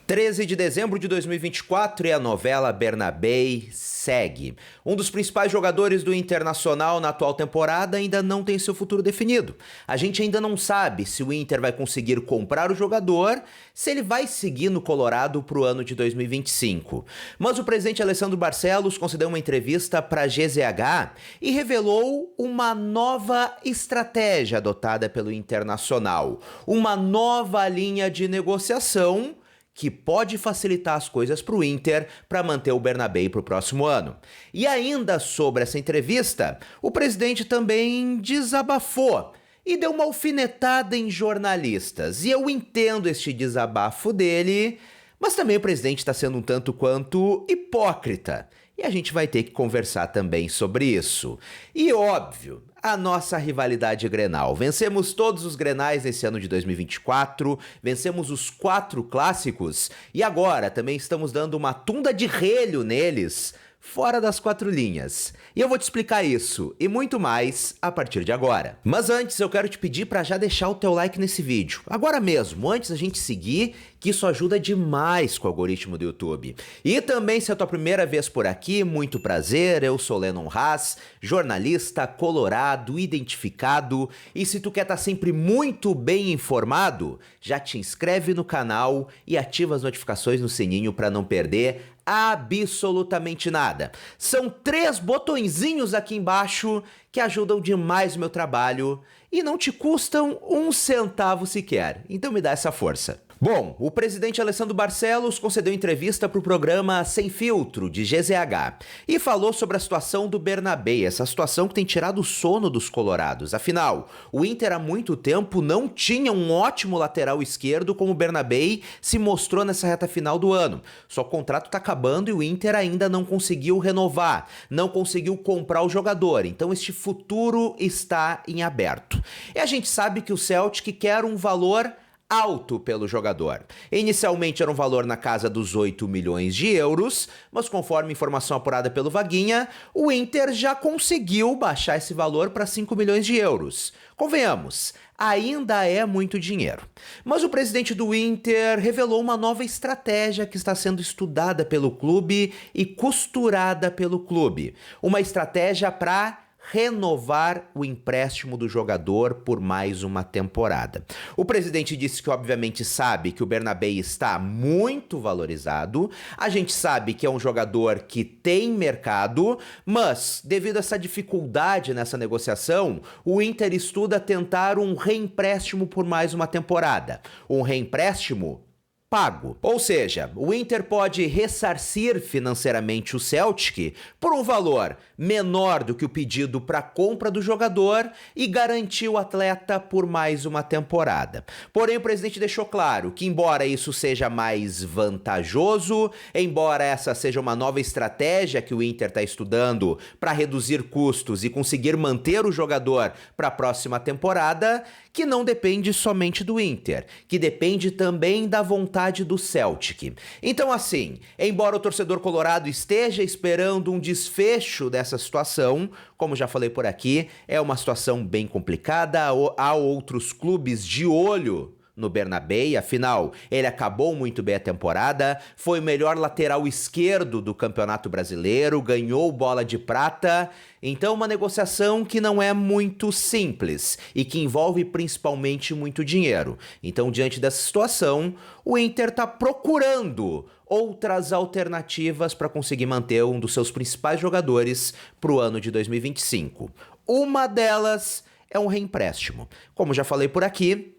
13 de dezembro de 2024 e a novela Bernabei segue. Um dos principais jogadores do Internacional na atual temporada ainda não tem seu futuro definido. A gente ainda não sabe se o Inter vai conseguir comprar o jogador, se ele vai seguir no Colorado para o ano de 2025. Mas o presidente Alessandro Barcelos concedeu uma entrevista para a GZH e revelou uma nova estratégia adotada pelo Internacional. Uma nova linha de negociação que pode facilitar as coisas para o Inter para manter o Bernabéu para o próximo ano. E ainda sobre essa entrevista, o presidente também desabafou e deu uma alfinetada em jornalistas. E eu entendo este desabafo dele, mas também o presidente está sendo um tanto quanto hipócrita. E a gente vai ter que conversar também sobre isso. E óbvio, a nossa rivalidade Grenal. Vencemos todos os Grenais nesse ano de 2024, vencemos os 4 clássicos e agora também estamos dando uma tunda de relho neles, fora das 4 linhas. E eu vou te explicar isso e muito mais a partir de agora. Mas antes eu quero te pedir para já deixar o teu like nesse vídeo. Agora mesmo, antes da gente seguir, que isso ajuda demais com o algoritmo do YouTube. E também, se é a tua primeira vez por aqui, muito prazer, eu sou Lennon Haas, jornalista colorado, identificado, e se tu quer estar sempre muito bem informado, já te inscreve no canal e ativa as notificações no sininho para não perder absolutamente nada. São 3 botõezinhos aqui embaixo que ajudam demais o meu trabalho e não te custam um centavo sequer. Então me dá essa força. Bom, o presidente Alessandro Barcelos concedeu entrevista para o programa Sem Filtro, de GZH, e falou sobre a situação do Bernabéu, essa situação que tem tirado o sono dos colorados. Afinal, o Inter há muito tempo não tinha um ótimo lateral esquerdo como o Bernabéu se mostrou nessa reta final do ano. Só o contrato está acabando e o Inter ainda não conseguiu renovar, não conseguiu comprar o jogador, então este futuro está em aberto. E a gente sabe que o Celtic quer um valor alto pelo jogador. Inicialmente era um valor na casa dos 8 milhões de euros, mas conforme informação apurada pelo Vaguinha, o Inter já conseguiu baixar esse valor para 5 milhões de euros. Convenhamos, ainda é muito dinheiro. Mas o presidente do Inter revelou uma nova estratégia que está sendo estudada pelo clube e costurada pelo clube. Uma estratégia para renovar o empréstimo do jogador por mais uma temporada. O presidente disse que obviamente sabe que o Bernabéu está muito valorizado, a gente sabe que é um jogador que tem mercado, mas devido a essa dificuldade nessa negociação, o Inter estuda tentar um reempréstimo por mais uma temporada. Um reempréstimo pago. Ou seja, o Inter pode ressarcir financeiramente o Celtic por um valor menor do que o pedido para a compra do jogador e garantir o atleta por mais uma temporada. Porém, o presidente deixou claro que, embora isso seja mais vantajoso, embora essa seja uma nova estratégia que o Inter está estudando para reduzir custos e conseguir manter o jogador para a próxima temporada, que não depende somente do Inter, que depende também da vontade do Celtic. Então assim, embora o torcedor colorado esteja esperando um desfecho dessa situação, como já falei por aqui, é uma situação bem complicada, há outros clubes de olho no Bernabéu, afinal, ele acabou muito bem a temporada, foi o melhor lateral esquerdo do Campeonato Brasileiro, ganhou bola de prata, então uma negociação que não é muito simples e que envolve principalmente muito dinheiro. Então, diante dessa situação, o Inter está procurando outras alternativas para conseguir manter um dos seus principais jogadores para o ano de 2025. Uma delas é um reempréstimo. Como já falei por aqui,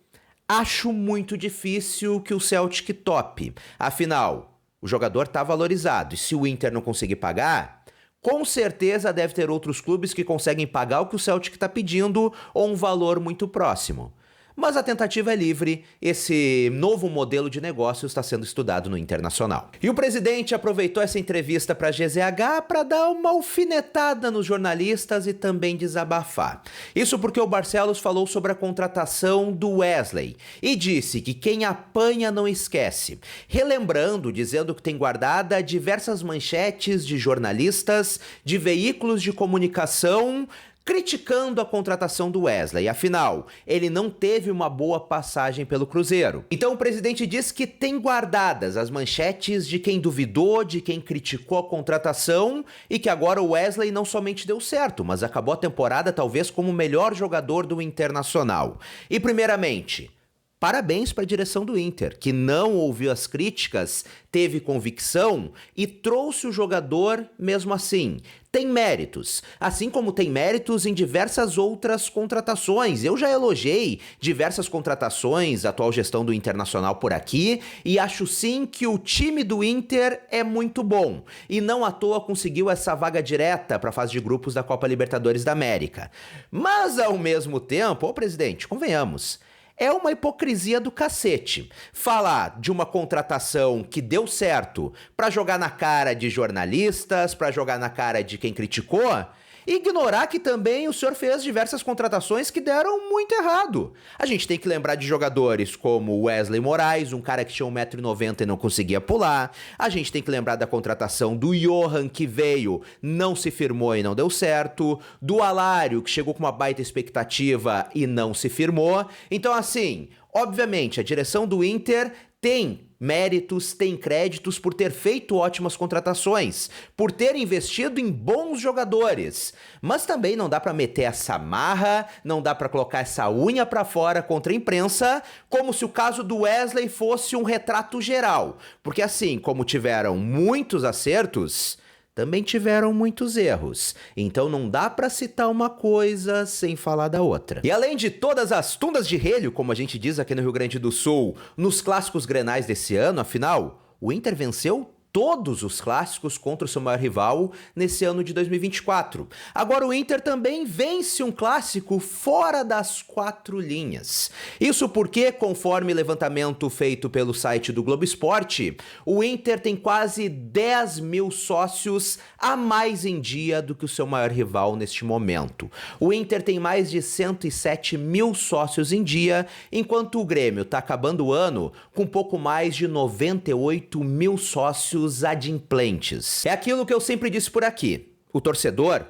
acho muito difícil que o Celtic tope. Afinal, o jogador está valorizado e se o Inter não conseguir pagar, com certeza deve ter outros clubes que conseguem pagar o que o Celtic está pedindo ou um valor muito próximo. Mas a tentativa é livre, esse novo modelo de negócio está sendo estudado no Internacional. E o presidente aproveitou essa entrevista para a GZH para dar uma alfinetada nos jornalistas e também desabafar. Isso porque o Barcelos falou sobre a contratação do Wesley e disse que quem apanha não esquece, relembrando, dizendo que tem guardada diversas manchetes de jornalistas, de veículos de comunicação criticando a contratação do Wesley. Afinal, ele não teve uma boa passagem pelo Cruzeiro. Então o presidente diz que tem guardadas as manchetes de quem duvidou, de quem criticou a contratação e que agora o Wesley não somente deu certo, mas acabou a temporada talvez como o melhor jogador do Internacional. E primeiramente, parabéns para a direção do Inter, que não ouviu as críticas, teve convicção e trouxe o jogador mesmo assim. Tem méritos, assim como tem méritos em diversas outras contratações. Eu já elogiei diversas contratações da atual gestão do Internacional por aqui e acho sim que o time do Inter é muito bom. E não à toa conseguiu essa vaga direta para a fase de grupos da Copa Libertadores da América. Mas ao mesmo tempo, ô presidente, convenhamos, é uma hipocrisia do cacete falar de uma contratação que deu certo pra jogar na cara de jornalistas, pra jogar na cara de quem criticou, e ignorar que também o senhor fez diversas contratações que deram muito errado. A gente tem que lembrar de jogadores como Wesley Moraes, um cara que tinha 1,90 m e não conseguia pular. A gente tem que lembrar da contratação do Johan, que veio, não se firmou e não deu certo. Do Alário, que chegou com uma baita expectativa e não se firmou. Então, assim, obviamente, a direção do Inter tem méritos, tem créditos por ter feito ótimas contratações, por ter investido em bons jogadores. Mas também não dá pra meter essa marra, não dá pra colocar essa unha pra fora contra a imprensa, como se o caso do Wesley fosse um retrato geral. Porque assim como tiveram muitos acertos, também tiveram muitos erros, então não dá pra citar uma coisa sem falar da outra. E além de todas as tundas de relho, como a gente diz aqui no Rio Grande do Sul, nos clássicos grenais desse ano, afinal, o Inter venceu todos os clássicos contra o seu maior rival nesse ano de 2024. Agora o Inter também vence um clássico fora das 4 linhas. Isso porque, conforme levantamento feito pelo site do Globo Esporte, o Inter tem quase 10 mil sócios a mais em dia do que o seu maior rival neste momento. O Inter tem mais de 107 mil sócios em dia, enquanto o Grêmio está acabando o ano com pouco mais de 98 mil sócios adimplentes. É aquilo que eu sempre disse por aqui. O torcedor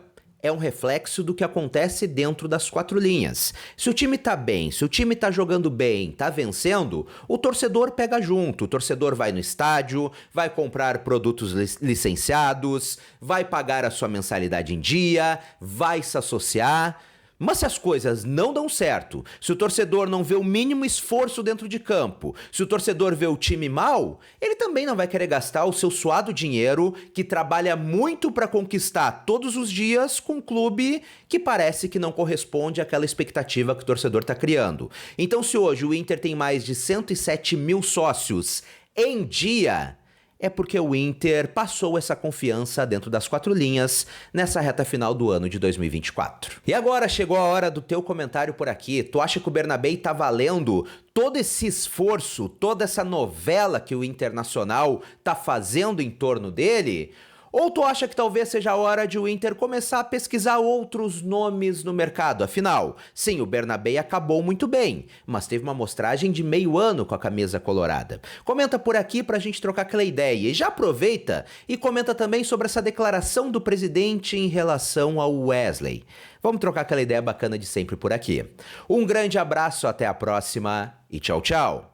é um reflexo do que acontece dentro das 4 linhas. Se o time tá bem, se o time tá jogando bem, tá vencendo, o torcedor pega junto. O torcedor vai no estádio, vai comprar produtos licenciados, vai pagar a sua mensalidade em dia, vai se associar. Mas se as coisas não dão certo, se o torcedor não vê o mínimo esforço dentro de campo, se o torcedor vê o time mal, ele também não vai querer gastar o seu suado dinheiro que trabalha muito para conquistar todos os dias com um clube que parece que não corresponde àquela expectativa que o torcedor está criando. Então, se hoje o Inter tem mais de 107 mil sócios em dia, é porque o Inter passou essa confiança dentro das 4 linhas nessa reta final do ano de 2024. E agora chegou a hora do teu comentário por aqui. Tu acha que o Bernabéu tá valendo todo esse esforço, toda essa novela que o Internacional tá fazendo em torno dele? Ou tu acha que talvez seja a hora de o Inter começar a pesquisar outros nomes no mercado? Afinal, sim, o Bernabéu acabou muito bem, mas teve uma amostragem de meio ano com a camisa colorada. Comenta por aqui pra gente trocar aquela ideia. E já aproveita e comenta também sobre essa declaração do presidente em relação ao Wesley. Vamos trocar aquela ideia bacana de sempre por aqui. Um grande abraço, até a próxima e tchau, tchau!